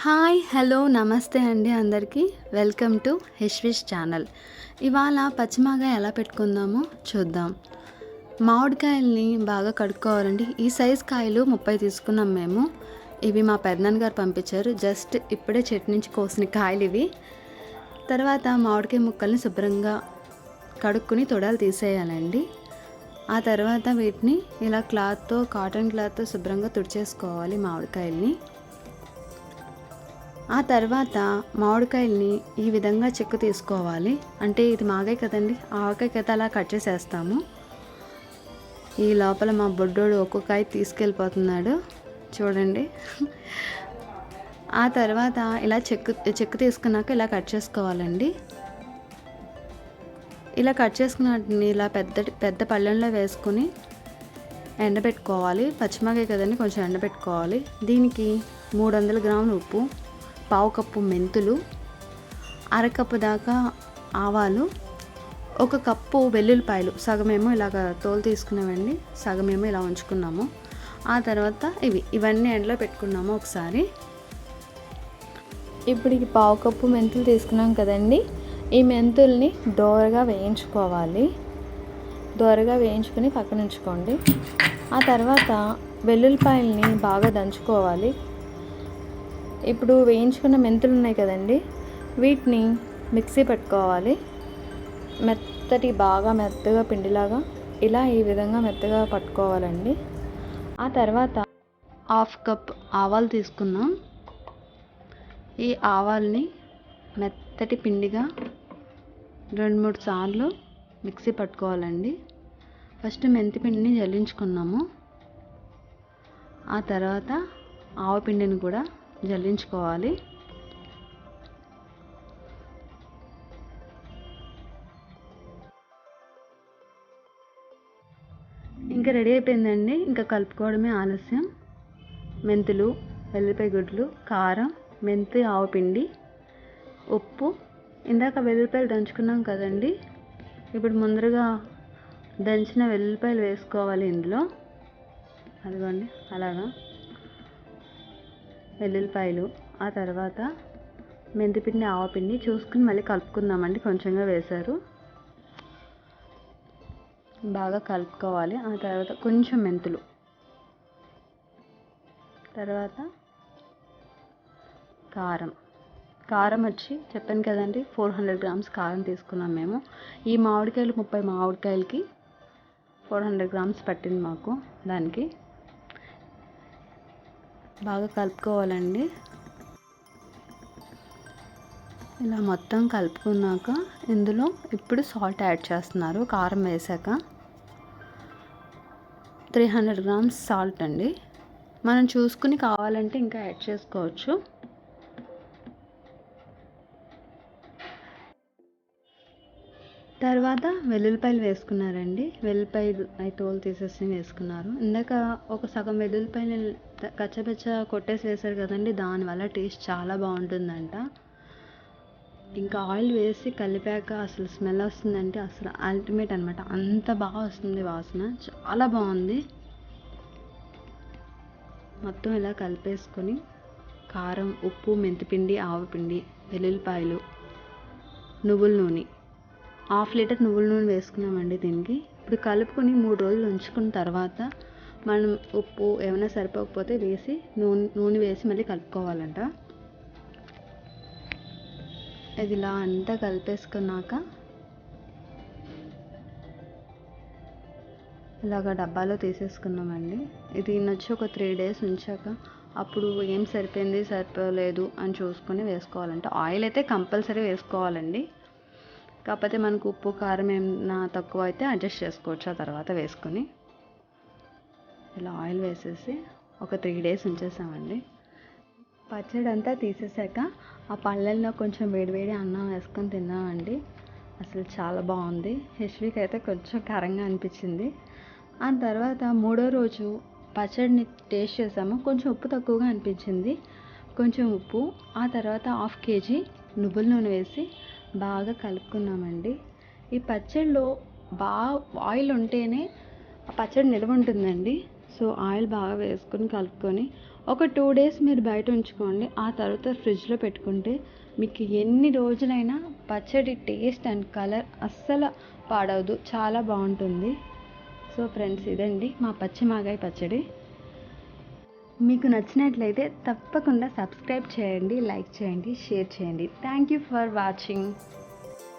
Hi hello నమస్తే అండి అందరికీ వెల్కమ్ టు హెష్విష్ ఛానల్. ఇవాళ పచ్చిమాగాయ ఎలా పెట్టుకుందామో చూద్దాం. మామిడికాయల్ని బాగా కడుక్కోవాలండి. ఈ సైజ్ కాయలు 30 తీసుకున్నాం మేము. ఇవి మా పెద్దనాన్న గారు పంపించారు. జస్ట్ ఇప్పుడే చెట్టు నుంచి కోసిన కాయలు ఇవి. తర్వాత మామిడికాయ ముక్కల్ని శుభ్రంగా కడుక్కుని తొడాలు తీసేయాలండి. ఆ తర్వాత వీటిని ఇలా కాటన్ క్లాత్తో శుభ్రంగా తుడిచేసుకోవాలి మామిడికాయల్ని. ఆ తర్వాత మామిడికాయల్ని ఈ విధంగా చెక్కు తీసుకోవాలి. అంటే ఇది మాగాయ కదండి, ఆవకాయకైతే అలా కట్ చేసేస్తాము. ఈ లోపల మా బొడ్డోడు ఒక్కొక్కాయ తీసుకెళ్ళిపోతున్నాడు చూడండి. ఆ తర్వాత ఇలా చెక్కు తీసుకున్నాక ఇలా కట్ చేసుకోవాలండి. ఇలా కట్ చేసుకున్న వాటిని ఇలా పెద్ద పళ్ళెంలో వేసుకుని ఎండబెట్టుకోవాలి. పచ్చిమిరపకాయ కదండి, కొంచెం ఎండబెట్టుకోవాలి. దీనికి 300 గ్రాముల ఉప్పు, పావు కప్పు మెంతులు, అరకప్పు దాకా ఆవాలు, 1 కప్పు వెల్లుల్లిపాయలు, సగమేమో ఇలాగ తోలు తీసుకున్నామండి, సగమేమో ఇలా ఉంచుకున్నాము. ఆ తర్వాత ఇవన్నీ ఎండలో పెట్టుకున్నాము ఒకసారి. ఇప్పుడు ఈ పావు కప్పు మెంతులు తీసుకున్నాం కదండి, ఈ మెంతుల్ని దోరగా వేయించుకోవాలి. దోరగా వేయించుకుని పక్కన ఉంచుకోండి. ఆ తర్వాత వెల్లుల్లిపాయల్ని బాగా దంచుకోవాలి. ఇప్పుడు వేయించుకున్న మెంతులు ఉన్నాయి కదండి, వీటిని మిక్సీ పెట్టుకోవాలి. బాగా మెత్తగా పిండిలాగా ఇలా ఈ విధంగా మెత్తగా పట్టుకోవాలండి. ఆ తర్వాత 1/2 కప్ ఆవాలు తీసుకున్నాం. ఈ ఆవాల్ని మెత్తటి పిండిగా 2-3 సార్లు మిక్సీ పట్టుకోవాలండి. ఫస్ట్ మెంతి పిండిని జల్లించుకున్నాము. ఆ తర్వాత ఆవపిండిని కూడా జల్లించుకోవాలి. ఇంకా రెడీ అయిపోయిందండి. ఇంకా కలుపుకోవడమే ఆలస్యం. మెంతులు, వెల్లిపాయ గుడ్లు, కారం, మెంతి ఆవపిండి, ఉప్పు, ఇందాక వెల్లుల్లిపాయలు దంచుకున్నాం కదండి, ఇప్పుడు ముందరగా దంచిన వెల్లుల్లిపాయలు వేసుకోవాలి ఇందులో. అదిగోండి అలాగా వెల్లుల్లిపాయలు. ఆ తర్వాత మెంతిపిండి, ఆవపిండి చూసుకుని మళ్ళీ కలుపుకుందామండి. కొంచెంగా వేశారు, బాగా కలుపుకోవాలి. ఆ తర్వాత కొంచెం మెంతులు, తర్వాత కారం వచ్చి చెప్పాను కదండి, 400 గ్రామ్స్ కారం తీసుకున్నాం మేము. ఈ మామిడికాయలు 30 మామిడికాయలకి 400 గ్రామ్స్ పట్టింది మాకు. దానికి బాగా కలుపుకోవాలండి. ఇలా మొత్తం కలుపుకున్నాక ఇందులో ఇప్పుడు సాల్ట్ యాడ్ చేస్తున్నారు. కారం వేసాక 300 గ్రామ్స్ సాల్ట్ అండి. మనం చూసుకుని కావాలంటే ఇంకా యాడ్ చేసుకోవచ్చు. తర్వాత వెల్లుల్లిపాయలు వేసుకున్నారండి. వెల్లుల్లిపాయలు తోలు తీసేసి వేసుకున్నారు. ఇందాక ఒక సగం వెల్లుల్లిపాయలు కచ్చపచ్చ కొట్టేసి వేశారు కదండి, దానివల్ల టేస్ట్ చాలా బాగుంటుందంట. ఇంకా ఆయిల్ వేసి కలిపాక అసలు స్మెల్ వస్తుందంటే అసలు అల్టిమేట్ అనమాట. అంత బాగా వస్తుంది వాసన, చాలా బాగుంది. మొత్తం ఇలా కలిపేసుకొని కారం, ఉప్పు, మెంతిపిండి, ఆవపిండి, వెల్లుల్లిపాయలు, నువ్వుల నూనె, 1/2 లీటర్ నువ్వుల నూనె వేసుకున్నామండి దీనికి. ఇప్పుడు కలుపుకొని 3 రోజులు ఉంచుకున్న తర్వాత మనం ఉప్పు ఏమైనా సరిపోకపోతే వేసి నూనె వేసి మళ్ళీ కలుపుకోవాలంట. ఇది ఇలా అంతా కలిపేసుకున్నాక ఇలాగ డబ్బాలో తీసేసుకున్నామండి. ఇది నచ్చి ఒక 3 డేస్ ఉంచాక అప్పుడు ఏం సరిపోలేదు అని చూసుకొని వేసుకోవాలంట. ఆయిల్ అయితే కంపల్సరీ వేసుకోవాలండి. కాకపోతే మనకు ఉప్పు, కారం ఏమైనా తక్కువ అయితే అడ్జస్ట్ చేసుకోవచ్చు ఆ తర్వాత వేసుకొని. ఇలా ఆయిల్ వేసేసి ఒక 3 డేస్ ఉంచేసామండి. పచ్చడి అంతా తీసేసాక ఆ పళ్ళల్లో కొంచెం వేడివేడి అన్నం వేసుకొని తిన్నామండి. అసలు చాలా బాగుంది. హెచ్వికి అయితే కొంచెం కారంగా అనిపించింది. ఆ తర్వాత 3వ రోజు పచ్చడిని టేస్ట్ చేసాము. కొంచెం ఉప్పు తక్కువగా అనిపించింది. కొంచెం ఉప్పు, ఆ తర్వాత 1/2 కేజీ నువ్వుల నూనె వేసి బాగా కలుపుకున్నామండి. ఈ పచ్చడిలో బాగా ఆయిల్ ఉంటేనే ఆ పచ్చడి నిల్వ ఉంటుందండి. సో ఆయిల్ బాగా వేసుకొని కలుపుకొని ఒక 2 డేస్ మీరు బయట ఉంచుకోండి. ఆ తర్వాత ఫ్రిడ్జ్లో పెట్టుకుంటే మీకు ఎన్ని రోజులైనా పచ్చడి టేస్ట్ అండ్ కలర్ అస్సలు పాడవదు, చాలా బాగుంటుంది. సో ఫ్రెండ్స్, ఇదండి మా పచ్చి మాగాయ పచ్చడి. మీకు నచ్చినట్లయితే తప్పకుండా సబ్స్క్రైబ్ చేయండి, లైక్ చేయండి, షేర్ చేయండి. Thank you for watching.